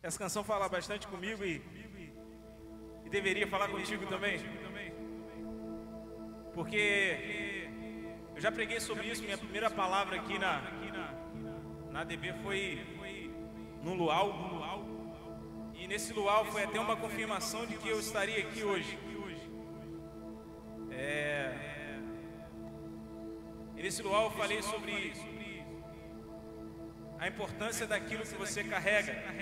Essa canção fala bastante comigo e deveria falar contigo também. Porque eu já preguei sobre isso. Minha primeira palavra aqui na ADB foi no luau. E nesse luau foi até uma confirmação de que eu estaria aqui hoje. E nesse luau eu falei sobre a importância daquilo que você carrega.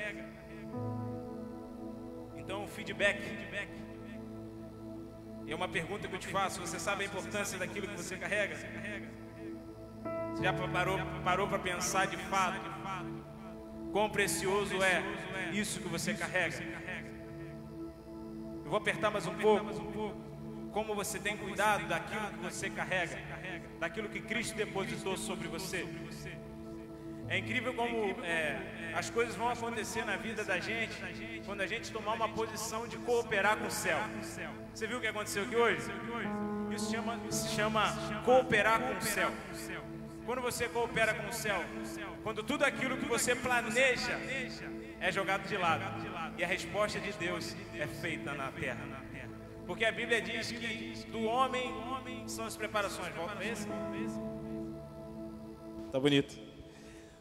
Então, feedback. E é uma pergunta que eu te faço: você sabe a importância daquilo que você carrega? Você já parou para pensar de fato quão precioso é isso que você carrega? Eu vou apertar mais um pouco. Como você tem cuidado daquilo que você carrega, daquilo que Cristo depositou sobre você. É incrível como as coisas vão acontecer na vida da gente quando a gente tomar uma posição de cooperar com o céu. Você viu o que aconteceu aqui hoje? Isso se chama cooperar com o céu. Quando você coopera com o céu, quando tudo aquilo que você planeja é jogado de lado e a resposta de Deus é feita na terra. Porque a Bíblia diz que do homem são as preparações. Volta para esse. Tá bonito.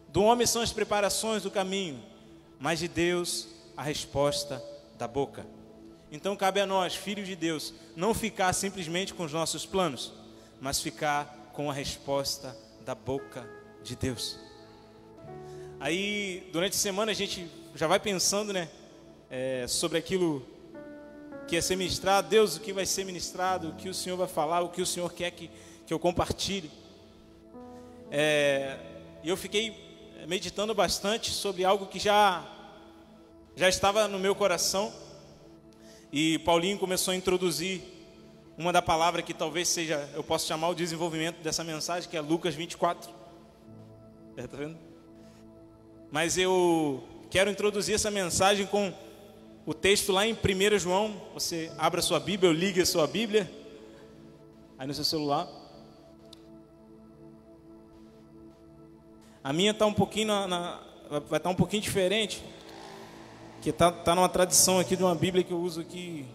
Do homem são as preparações do caminho, mas de Deus a resposta da boca. Então cabe a nós, filhos de Deus, não ficar simplesmente com os nossos planos, mas ficar com a resposta da boca de Deus. Aí, durante a semana, a gente já vai pensando, sobre aquilo que ia ser ministrado. Deus, o que vai ser ministrado, o que o Senhor vai falar, o que o Senhor quer que eu compartilhe. E eu fiquei meditando bastante sobre algo que já estava no meu coração. E Paulinho começou a introduzir uma da palavra que talvez seja, eu posso chamar o desenvolvimento dessa mensagem, que é Lucas 24. Tá vendo? Mas eu quero introduzir essa mensagem com o texto lá em 1 João. Você abra a sua Bíblia, ou ligue a sua Bíblia aí no seu celular. A minha está um pouquinho vai estar um pouquinho diferente, que está numa tradição aqui de uma Bíblia que eu uso aqui.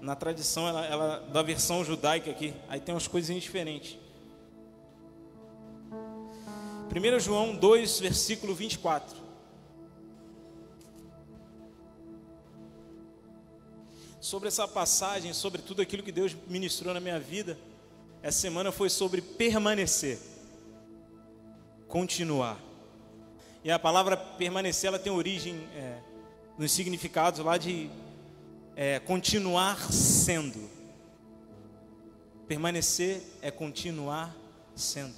Na tradição ela da versão judaica aqui. Aí tem umas coisinhas diferentes. 1 João 2, versículo 24. Sobre essa passagem, sobre tudo aquilo que Deus ministrou na minha vida, essa semana foi sobre permanecer, continuar. E a palavra permanecer, ela tem origem nos significados lá de continuar sendo. Permanecer é continuar sendo.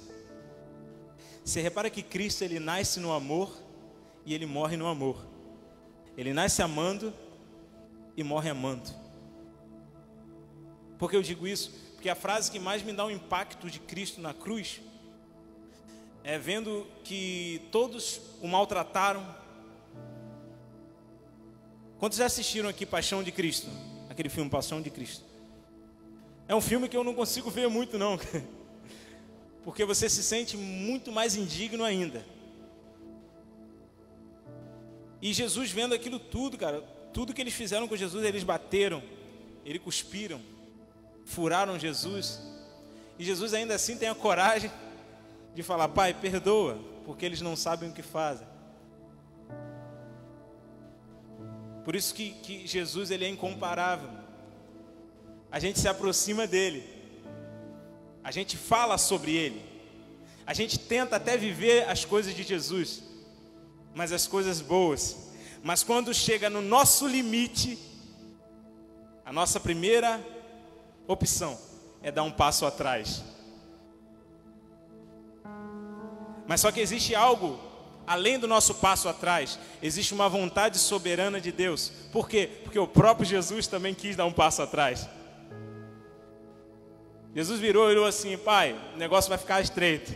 Você repara que Cristo, ele nasce no amor e ele morre no amor. Ele nasce amando e morre amando. Por que eu digo isso? Porque a frase que mais me dá um impacto de Cristo na cruz é vendo que todos o maltrataram. Quantos já assistiram aqui Paixão de Cristo? Aquele filme Paixão de Cristo. É um filme que eu não consigo ver muito não, porque você se sente muito mais indigno ainda. E Jesus vendo aquilo tudo, cara, tudo que eles fizeram com Jesus, eles bateram, eles cuspiram, furaram Jesus. E Jesus ainda assim tem a coragem de falar: Pai, perdoa, porque eles não sabem o que fazem. Por isso que Jesus, ele é incomparável. A gente se aproxima dele, a gente fala sobre ele, a gente tenta até viver as coisas de Jesus, mas as coisas boas. Mas quando chega no nosso limite, a nossa primeira opção é dar um passo atrás. Mas só que existe algo além do nosso passo atrás. Existe uma vontade soberana de Deus. Por quê? Porque o próprio Jesus também quis dar um passo atrás. Jesus virou e olhou assim: Pai, o negócio vai ficar estreito,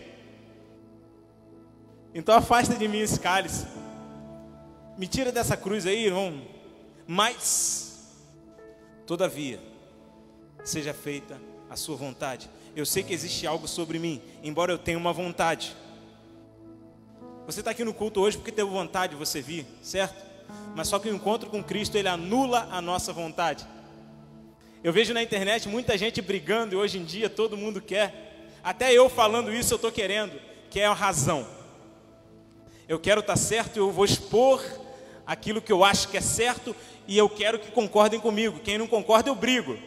então afasta de mim esse cálice, me tira dessa cruz aí, irmão. Mas, todavia, seja feita a sua vontade. Eu sei que existe algo sobre mim, embora eu tenha uma vontade. Você está aqui no culto hoje porque teve vontade de você vir, certo? Mas só que o encontro com Cristo, ele anula a nossa vontade. Eu vejo na internet muita gente brigando, e hoje em dia todo mundo quer. Até eu falando isso eu estou querendo, que é a razão. Eu quero estar certo, eu vou expor aquilo que eu acho que é certo, e eu quero que concordem comigo. Quem não concorda, eu brigo.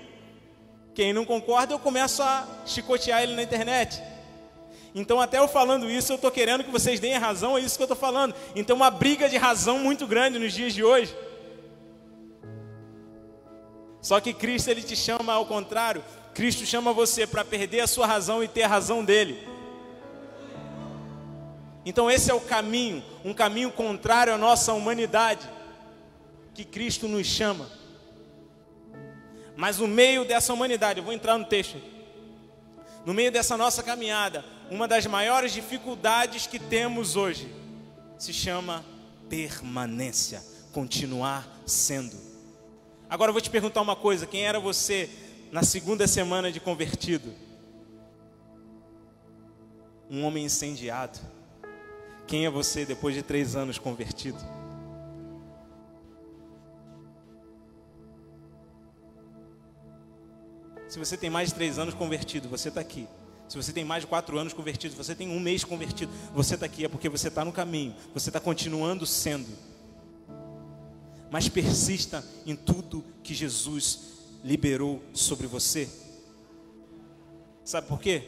Quem não concorda, eu começo a chicotear ele na internet. Então, até eu falando isso, eu estou querendo que vocês deem a razão, é isso que eu estou falando. Então, uma briga de razão muito grande nos dias de hoje. Só que Cristo, ele te chama ao contrário. Cristo chama você para perder a sua razão e ter a razão dele. Então esse é o caminho, um caminho contrário à nossa humanidade, que Cristo nos chama. Mas no meio dessa humanidade, eu vou entrar no texto, no meio dessa nossa caminhada, uma das maiores dificuldades que temos hoje, se chama permanência, continuar sendo. Agora eu vou te perguntar uma coisa, quem era você na segunda semana de convertido? Um homem incendiado. Quem é você depois de 3 anos convertido? Se você tem mais de 3 anos convertido, você está aqui. Se você tem mais de 4 anos convertido, você tem 1 mês convertido, você está aqui, é porque você está no caminho, você está continuando sendo. Mas persista em tudo que Jesus liberou sobre você. Sabe por quê?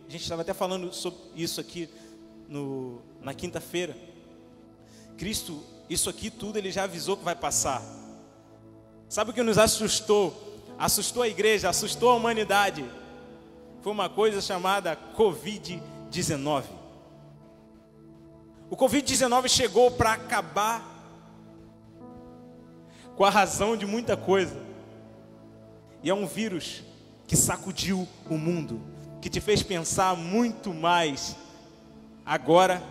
A gente estava até falando sobre isso aqui na quinta-feira. Cristo, isso aqui tudo ele já avisou que vai passar. Sabe o que nos assustou? Assustou a igreja, assustou a humanidade. Foi uma coisa chamada Covid-19. O Covid-19 chegou para acabar com a razão de muita coisa. E é um vírus que sacudiu o mundo, que te fez pensar muito mais agora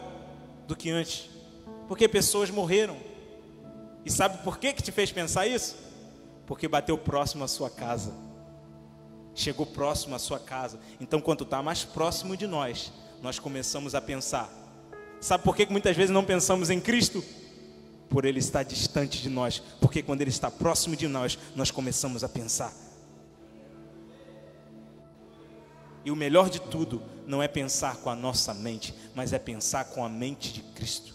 do que antes. Porque pessoas morreram. E sabe por que te fez pensar isso? Porque bateu próximo à sua casa. Chegou próximo à sua casa. Então quando está mais próximo de nós, nós começamos a pensar. Sabe por que muitas vezes não pensamos em Cristo? Por Ele estar distante de nós. Porque quando Ele está próximo de nós, nós começamos a pensar. E o melhor de tudo não é pensar com a nossa mente, mas é pensar com a mente de Cristo.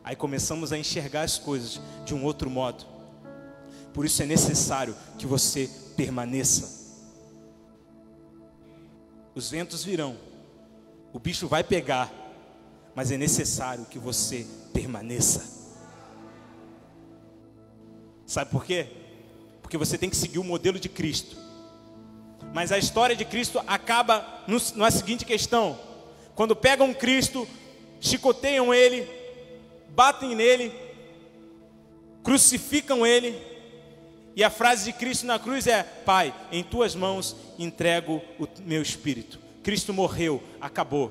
Aí começamos a enxergar as coisas de um outro modo. Por isso é necessário que você permaneça. Os ventos virão, o bicho vai pegar, mas é necessário que você permaneça. Sabe por quê? Porque você tem que seguir o modelo de Cristo. Mas a história de Cristo acaba na seguinte questão: quando pegam Cristo, chicoteiam Ele, batem nele, crucificam Ele, e a frase de Cristo na cruz é: Pai, em tuas mãos entrego o meu espírito. Cristo morreu, acabou.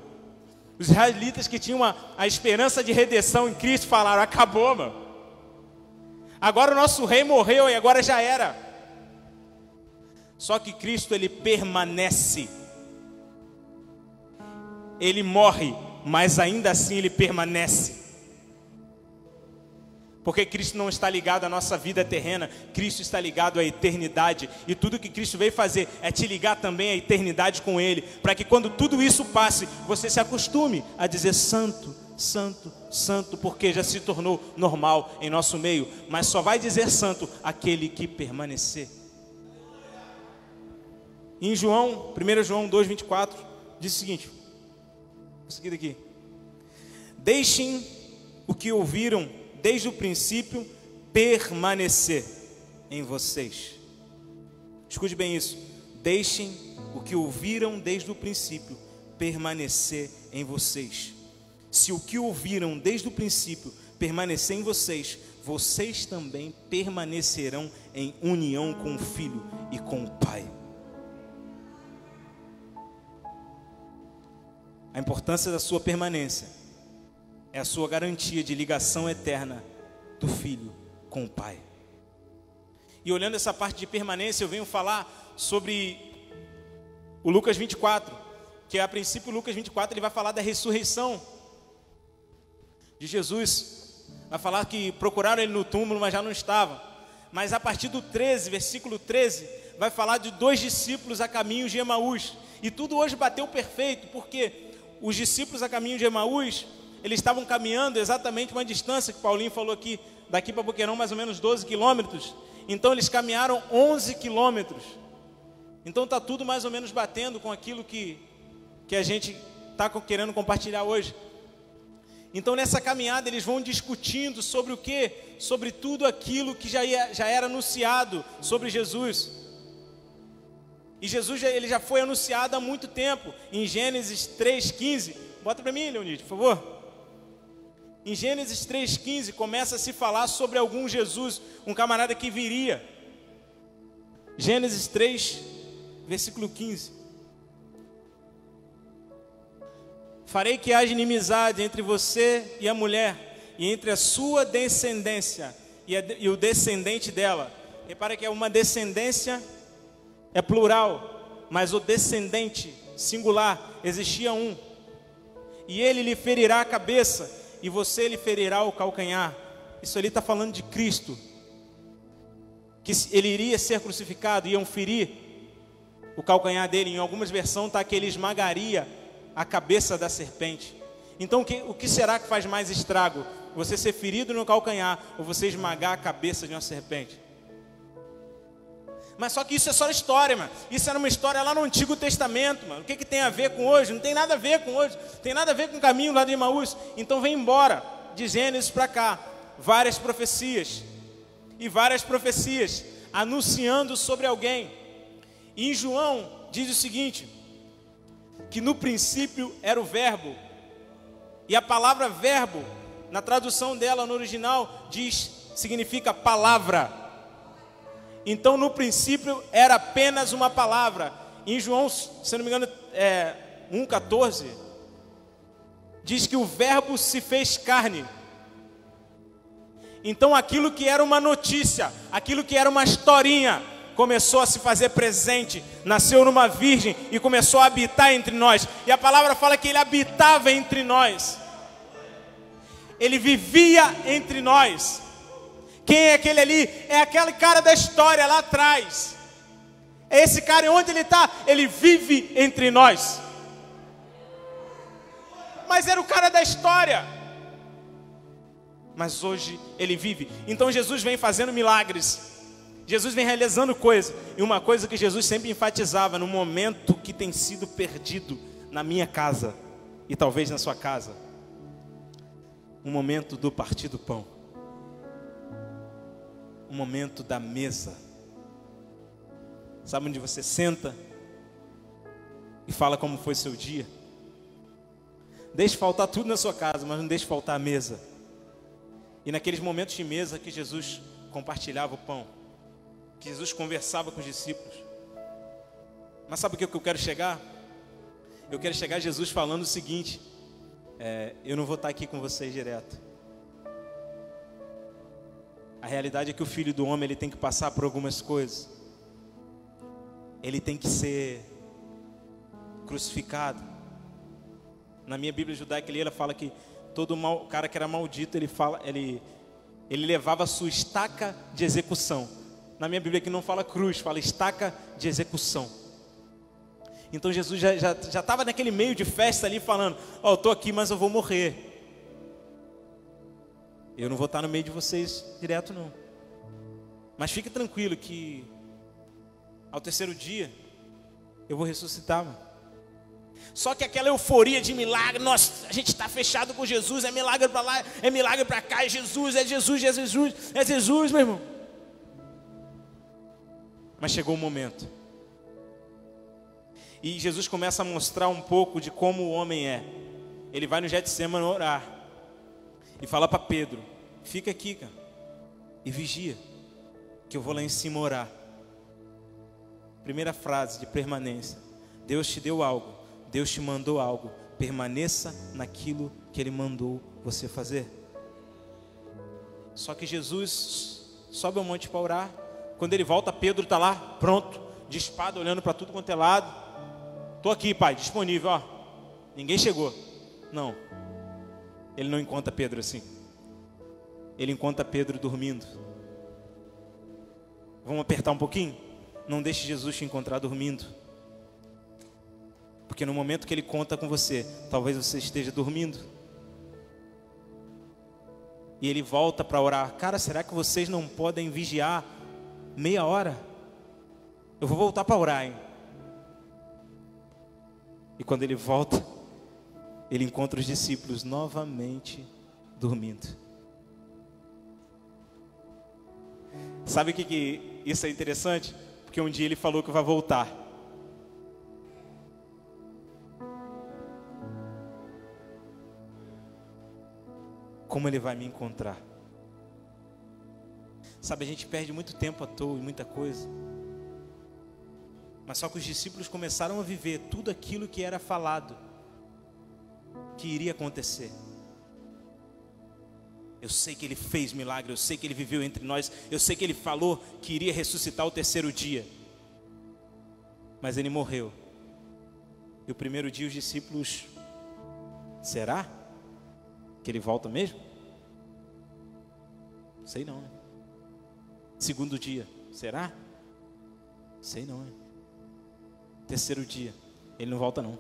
Os israelitas que tinham a esperança de redenção em Cristo falaram: acabou, mano. Agora o nosso rei morreu e agora já era. Só que Cristo, ele permanece. Ele morre, mas ainda assim ele permanece. Porque Cristo não está ligado à nossa vida terrena, Cristo está ligado à eternidade. E tudo que Cristo veio fazer é te ligar também à eternidade com Ele, para que quando tudo isso passe, você se acostume a dizer santo, santo, santo, porque já se tornou normal em nosso meio. Mas só vai dizer santo aquele que permanecer. Em 1 João 2,24, diz o seguinte, vou seguir daqui: deixem o que ouviram desde o princípio permanecer em vocês. Escute bem isso. Deixem o que ouviram desde o princípio permanecer em vocês. Se o que ouviram desde o princípio permanecer em vocês, vocês também permanecerão em união com o Filho e com o Pai. A importância da sua permanência é a sua garantia de ligação eterna do Filho com o Pai. E olhando essa parte de permanência, eu venho falar sobre o Lucas 24, Porque a princípio Lucas 24 ele vai falar da ressurreição de Jesus. Vai falar que procuraram ele no túmulo, mas já não estava. Mas a partir do 13, versículo 13, vai falar de 2 discípulos a caminho de Emaús. E tudo hoje bateu perfeito, porque os discípulos a caminho de Emaús, eles estavam caminhando exatamente uma distância que Paulinho falou aqui, daqui para Boqueirão, mais ou menos 12 quilômetros. Então eles caminharam 11 quilômetros. Então está tudo mais ou menos batendo com aquilo que a gente está querendo compartilhar hoje. Então nessa caminhada eles vão discutindo sobre o quê? Sobre tudo aquilo que já era anunciado sobre Jesus. E Jesus ele já foi anunciado há muito tempo. Em Gênesis 3,15. Bota para mim, Leonide, por favor. Em Gênesis 3,15 começa a se falar sobre algum Jesus, um camarada que viria. Gênesis 3, versículo 15. Farei que haja inimizade entre você e a mulher, e entre a sua descendência e o descendente dela. Repara que é uma descendência, é plural, mas o descendente, singular, existia um. E ele lhe ferirá a cabeça, e você lhe ferirá o calcanhar. Isso ali está falando de Cristo, que ele iria ser crucificado, iam ferir o calcanhar dele. Em algumas versões está que ele esmagaria a cabeça da serpente. Então o que será que faz mais estrago? Você ser ferido no calcanhar ou você esmagar a cabeça de uma serpente? Mas só que isso é só história, mano. Isso era uma história lá no Antigo Testamento, mano. O que tem a ver com hoje? Não tem nada a ver com hoje. Tem nada a ver com o caminho lá de Emaús. Então vem embora de Gênesis para cá. Várias profecias. E várias profecias anunciando sobre alguém. E em João diz o seguinte: que no princípio era o verbo. E a palavra verbo, na tradução dela no original, significa palavra. Então no princípio era apenas uma palavra. Em João, se não me engano, 1,14, diz que o verbo se fez carne. Então aquilo que era uma notícia, aquilo que era uma historinha, começou a se fazer presente, nasceu numa virgem e começou a habitar entre nós. E a palavra fala que ele habitava entre nós. Ele vivia entre nós. Quem é aquele ali? É aquele cara da história lá atrás. É esse cara, onde ele está? Ele vive entre nós. Mas era o cara da história. Mas hoje ele vive. Então Jesus vem fazendo milagres. Jesus vem realizando coisas. E uma coisa que Jesus sempre enfatizava: no momento que tem sido perdido na minha casa, e talvez na sua casa, o momento do partir do pão, o momento da mesa. Sabe onde você senta e fala como foi seu dia? Deixe faltar tudo na sua casa, mas não deixe faltar a mesa. E naqueles momentos de mesa que Jesus compartilhava o pão, que Jesus conversava com os discípulos. Mas sabe o que eu quero chegar? Eu quero chegar a Jesus falando o seguinte: eu não vou estar aqui com vocês direto. A realidade é que o Filho do Homem ele tem que passar por algumas coisas. Ele tem que ser crucificado. Na minha Bíblia judaica ela fala que todo cara que era maldito, ele levava a sua estaca de execução. Na minha Bíblia aqui não fala cruz, fala estaca de execução. Então Jesus já estava naquele meio de festa ali falando: eu estou aqui, mas eu vou morrer. Eu não vou estar no meio de vocês direto não. Mas fique tranquilo que ao terceiro dia eu vou ressuscitar, mano. Só que aquela euforia de milagre, nossa, a gente está fechado com Jesus, é milagre para lá, é milagre para cá, é Jesus, é Jesus, é Jesus, é Jesus, meu irmão. Mas chegou o momento. E Jesus começa a mostrar um pouco de como o homem é. Ele vai no Getsemane orar. E fala para Pedro: fica aqui, cara, e vigia, que eu vou lá em cima orar. Primeira frase de permanência: Deus te deu algo, Deus te mandou algo, permaneça naquilo que Ele mandou você fazer. Só que Jesus sobe ao monte para orar. Quando ele volta, Pedro está lá, pronto, de espada, olhando para tudo quanto é lado. Estou aqui, pai, disponível, ó. Ninguém chegou. Não. Ele não encontra Pedro assim. Ele encontra Pedro dormindo. Vamos apertar um pouquinho? Não deixe Jesus te encontrar dormindo. Porque no momento que Ele conta com você, talvez você esteja dormindo. E Ele volta para orar. Cara, será que vocês não podem vigiar meia hora? Eu vou voltar para orar, hein? E quando Ele volta, Ele encontra os discípulos novamente dormindo. Sabe o que isso é interessante? Porque um dia Ele falou que vai voltar. Como Ele vai me encontrar? Sabe, a gente perde muito tempo à toa e muita coisa. Mas só que os discípulos começaram a viver tudo aquilo que era falado que iria acontecer. Eu sei que Ele fez milagre, eu sei que Ele viveu entre nós, eu sei que Ele falou que iria ressuscitar o terceiro dia. Mas Ele morreu. E o primeiro dia os discípulos, será que Ele volta mesmo? Sei não. Segundo dia, será? Sei não. Terceiro dia, Ele não volta não.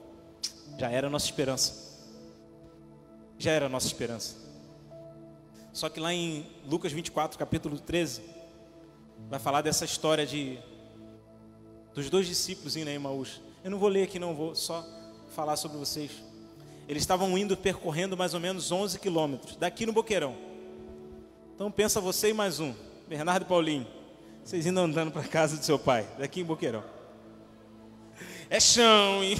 Já era a nossa esperança. Já era a nossa esperança. Só que lá em Lucas 24, capítulo 13, vai falar dessa história dos dois discípulos indo a Emaús. Eu não vou ler aqui, não, vou só falar sobre vocês. Eles estavam indo, percorrendo mais ou menos 11 quilômetros, daqui no Boqueirão. Então pensa você e mais um, Bernardo e Paulinho. Vocês indo andando para a casa do seu pai, daqui em Boqueirão. É chão, hein?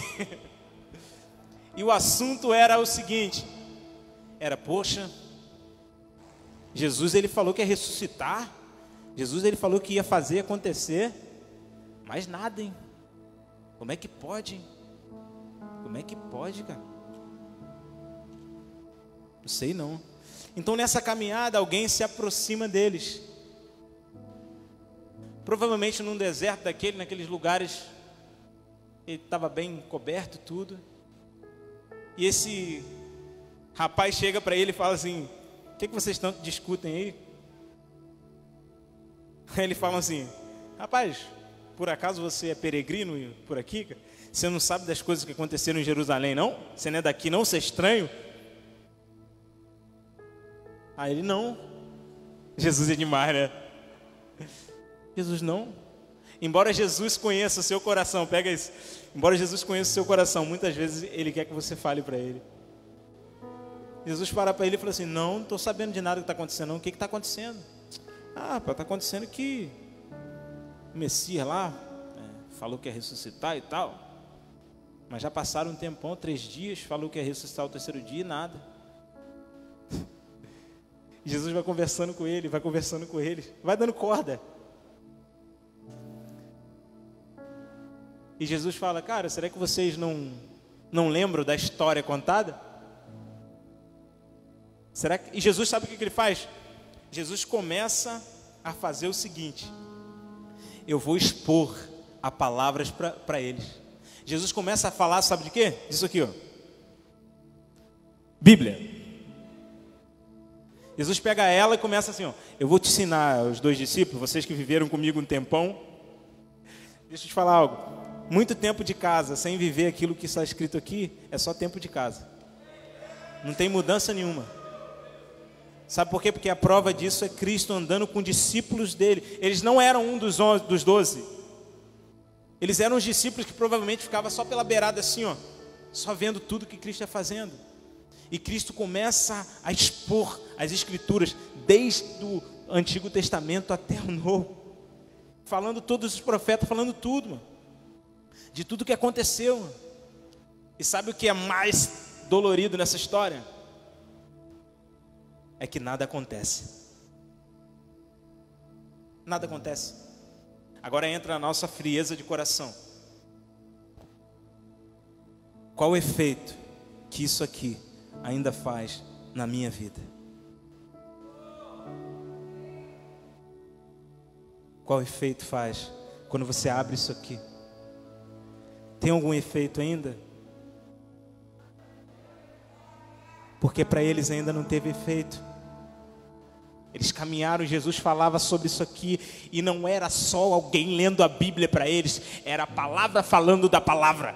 E o assunto era o seguinte. Era, poxa, Jesus Ele falou que ia ressuscitar. Jesus Ele falou que ia fazer acontecer. Mas nada, hein? Como é que pode, hein? Como é que pode, cara? Não sei não. Então nessa caminhada alguém se aproxima deles. Provavelmente num deserto daquele, naqueles lugares, ele estava bem coberto tudo. E esse rapaz chega para ele e fala assim: o que vocês tanto discutem aí? Aí ele fala assim: rapaz, por acaso você é peregrino por aqui? Você não sabe das coisas que aconteceram em Jerusalém, não? Você não é daqui, não? Você é estranho? Aí ele: não. Jesus é demais, né? Jesus não. Embora Jesus conheça o seu coração, pega isso. Embora Jesus conheça o seu coração, muitas vezes Ele quer que você fale para Ele. Jesus para ele e fala assim: não estou sabendo de nada que está acontecendo não. O que está acontecendo? Ah, está acontecendo que o Messias lá falou que ia ressuscitar e tal. Mas já passaram um tempão, 3 dias, falou que ia ressuscitar o terceiro dia e nada. Jesus vai conversando com ele, vai dando corda. E Jesus fala: cara, será que vocês não lembram da história contada? E Jesus sabe o que ele faz? Jesus começa a fazer o seguinte: eu vou expor a palavras para eles. Jesus começa a falar, sabe de quê? Isso aqui, ó. Bíblia. Jesus pega ela e começa assim, ó: eu vou te ensinar, os 2 discípulos, vocês que viveram comigo um tempão. Deixa eu te falar algo. Muito tempo de casa, sem viver aquilo que está escrito aqui, é só tempo de casa. Não tem mudança nenhuma. Sabe por quê? Porque a prova disso é Cristo andando com discípulos dele. Eles não eram um dos 12. Eles eram os discípulos que provavelmente ficavam só pela beirada assim, ó, só vendo tudo que Cristo ia fazendo. E Cristo começa a expor as Escrituras, desde o Antigo Testamento até o Novo. Falando todos os profetas, falando tudo, mano. De tudo que aconteceu, mano. E sabe o que é mais dolorido nessa história? É que nada acontece. Nada acontece. Agora entra a nossa frieza de coração. Qual o efeito que isso aqui ainda faz na minha vida? Qual efeito faz quando você abre isso aqui? tem algum efeito ainda? Porque para eles ainda não teve efeito. Eles caminharam, Jesus falava sobre isso aqui, e não era só alguém lendo a Bíblia para eles, era a palavra falando da palavra.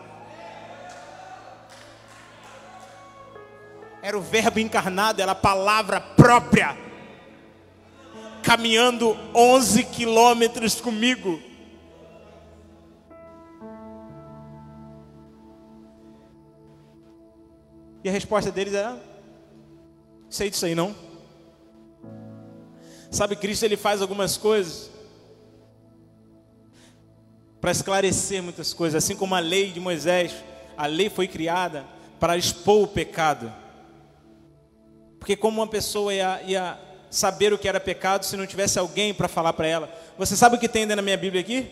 Era o verbo encarnado, era a palavra própria, caminhando 11 quilômetros comigo. E a resposta deles era: sei disso aí não. Sabe, Cristo ele faz algumas coisas para esclarecer muitas coisas, assim como a lei de Moisés. A lei foi criada para expor o pecado. Porque como uma pessoa ia saber o que era pecado se não tivesse alguém para falar para ela? Você sabe o que tem dentro da minha Bíblia aqui?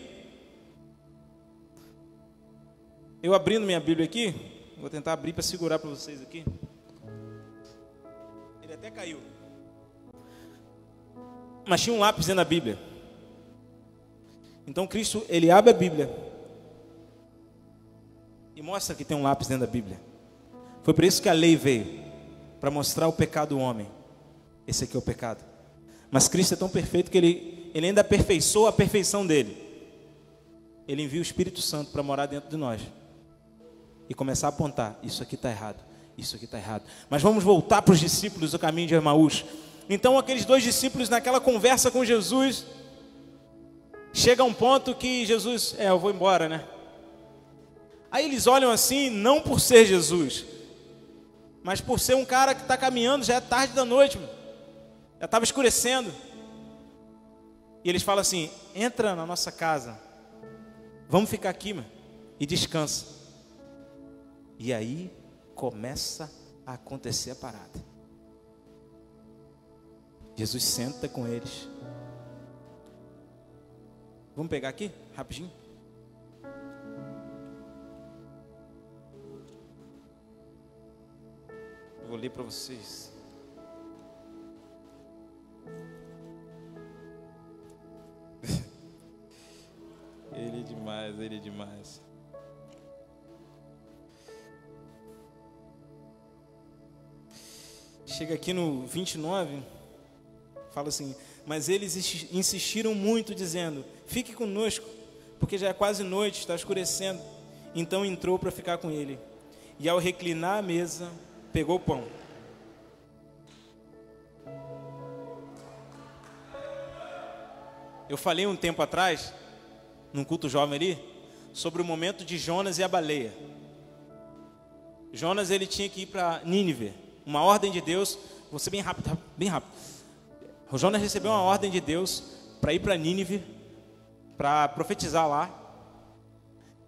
Eu abrindo minha Bíblia aqui, vou tentar abrir para segurar para vocês aqui. Ele até caiu. Mas tinha um lápis dentro da Bíblia. Então Cristo, ele abre a Bíblia e mostra que tem um lápis dentro da Bíblia. Foi por isso que a lei veio, para mostrar o pecado do homem. Esse aqui é o pecado. Mas Cristo é tão perfeito que ele ainda aperfeiçoa a perfeição dele. Ele envia o Espírito Santo para morar dentro de nós e começar a apontar: isso aqui está errado, isso aqui está errado. Mas vamos voltar para os discípulos do caminho de Emaús. Então aqueles dois discípulos, naquela conversa com Jesus, chega a um ponto que Jesus: eu vou embora, né? Aí eles olham assim, não por ser Jesus, mas por ser um cara que está caminhando, já é tarde da noite, já estava escurecendo. E eles falam assim: entra na nossa casa, vamos ficar aqui, e descansa. E aí começa a acontecer a parada. Jesus senta com eles. Vamos pegar aqui, rapidinho. Eu vou ler para vocês. Ele é demais, ele é demais. Chega aqui no 29, fala assim: mas eles insistiram muito, dizendo: fique conosco, porque já é quase noite, está escurecendo. Então entrou para ficar com ele. E ao reclinar à mesa, pegou o pão. Eu falei um tempo atrás, num culto jovem ali, sobre o momento de Jonas e a baleia. Jonas, ele tinha que ir para Nínive, uma ordem de Deus. Vou ser bem rápido, bem rápido. O Jonas recebeu uma ordem de Deus para ir para Nínive, para profetizar lá.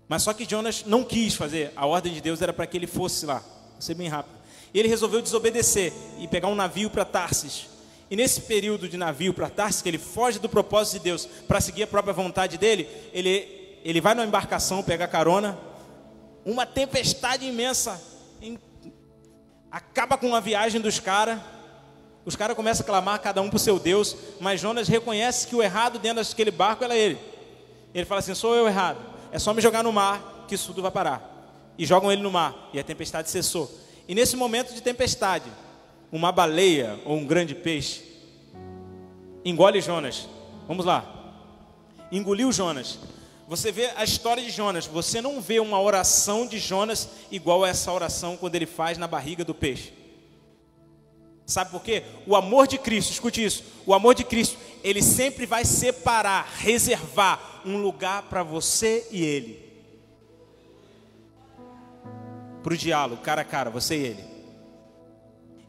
Mas só que Jonas não quis fazer. A ordem de Deus era para que ele fosse lá. Vou ser bem rápido. E ele resolveu desobedecer e pegar um navio para Tarsis. E nesse período de navio para Tarsis, que ele foge do propósito de Deus para seguir a própria vontade dele, ele vai numa embarcação pegar carona. Uma tempestade imensa acaba com a viagem dos caras. Os caras começam a clamar, cada um para o seu Deus. Mas Jonas reconhece que o errado dentro daquele barco era ele. Ele fala assim: sou eu errado, é só me jogar no mar que isso tudo vai parar. E jogam ele no mar, e a tempestade cessou. E nesse momento de tempestade, uma baleia ou um grande peixe engole Jonas. Vamos lá. Engoliu Jonas. Você vê a história de Jonas. Você não vê uma oração de Jonas igual a essa oração quando ele faz na barriga do peixe. Sabe por quê? O amor de Cristo, escute isso. O amor de Cristo, ele sempre vai separar, reservar um lugar para você e ele. Para o diálogo, cara a cara, você e ele.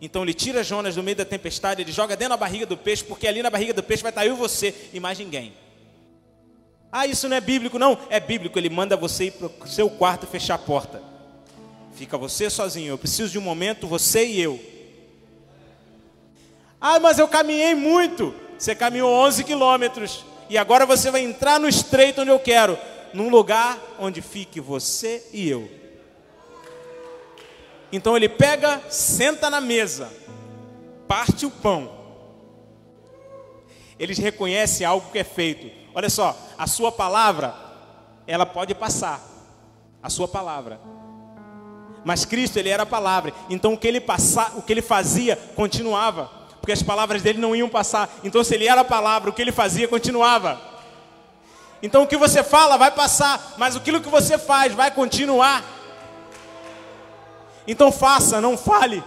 Então ele tira Jonas do meio da tempestade, ele joga dentro da barriga do peixe, porque ali na barriga do peixe vai estar eu e você e mais ninguém. Ah, isso não é bíblico? Não, é bíblico. Ele manda você ir para o seu quarto e fechar a porta. Fica você sozinho, eu preciso de um momento, você e eu. Ah, mas eu caminhei muito. Você caminhou 11 quilômetros e agora você vai entrar no estreito onde eu quero, num lugar onde fique você e eu. Então ele pega, senta na mesa, parte o pão. Eles reconhecem algo que é feito. Olha só, a sua palavra, ela pode passar, a sua palavra. Mas Cristo, ele era a palavra. Então o que ele fazia continuava, porque as palavras dele não iam passar. Então se ele era a palavra, o que ele fazia continuava. Então o que você fala vai passar, mas aquilo que você faz vai continuar. Então faça, não fale.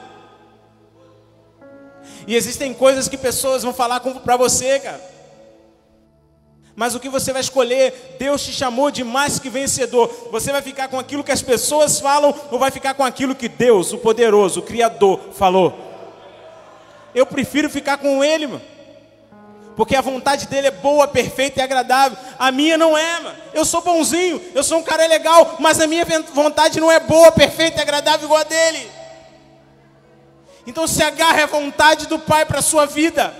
E existem coisas que pessoas vão falar para você, cara. Mas o que você vai escolher? Deus te chamou de mais que vencedor. Você vai ficar com aquilo que as pessoas falam, ou vai ficar com aquilo que Deus, o poderoso, o Criador, falou? Eu prefiro ficar com Ele, mano. Porque a vontade dele é boa, perfeita e agradável. A minha não é, mano. Eu sou bonzinho, eu sou um cara legal, mas a minha vontade não é boa, perfeita e agradável igual a dele. Então se agarre à vontade do Pai para a sua vida.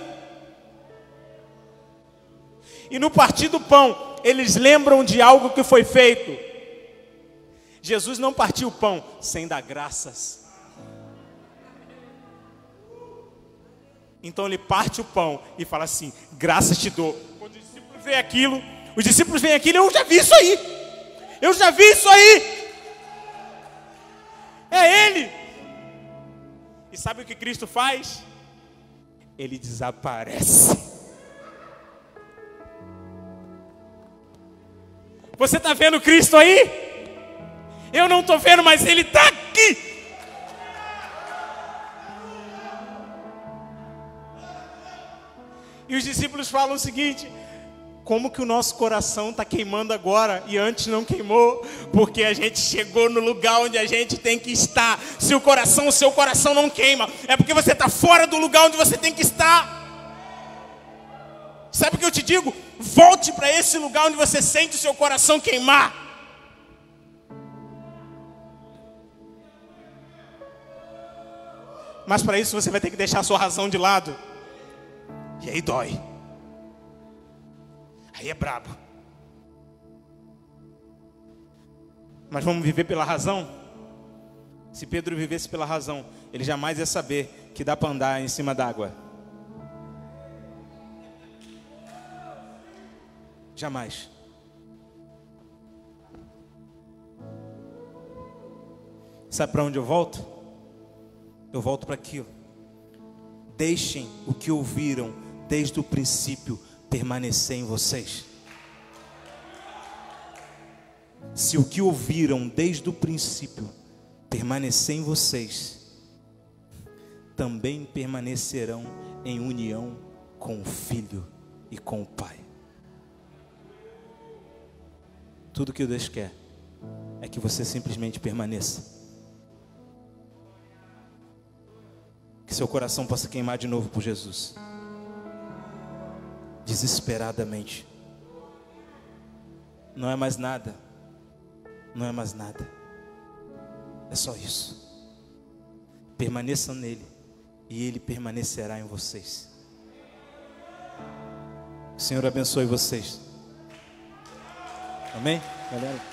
E no partir do pão, eles lembram de algo que foi feito. Jesus não partiu o pão sem dar graças. Então ele parte o pão e fala assim: graças te dou. Quando os discípulos veem aquilo, eu já vi isso aí. Eu já vi isso aí. É Ele. E sabe o que Cristo faz? Ele desaparece. Você está vendo Cristo aí? Eu não estou vendo, mas Ele está aqui. E os discípulos falam o seguinte: como que o nosso coração está queimando agora e antes não queimou? Porque a gente chegou no lugar onde a gente tem que estar. Se o seu coração não queima, é porque você está fora do lugar onde você tem que estar. Sabe o que eu te digo? Volte para esse lugar onde você sente o seu coração queimar. Mas para isso você vai ter que deixar a sua razão de lado. E aí dói. Aí é brabo. Mas vamos viver pela razão? Se Pedro vivesse pela razão, ele jamais ia saber que dá para andar em cima d'água. Jamais. Sabe para onde eu volto? Eu volto para aqui, ó. Deixem o que ouviram desde o princípio permanecer em vocês. Se o que ouviram desde o princípio permanecer em vocês, também permanecerão em união com o Filho e com o Pai. Tudo que Deus quer é que você simplesmente permaneça. Que seu coração possa queimar de novo por Jesus. Desesperadamente. Não é mais nada. Não é mais nada. É só isso. Permaneçam nele e ele permanecerá em vocês. O Senhor abençoe vocês. Amém? Galera.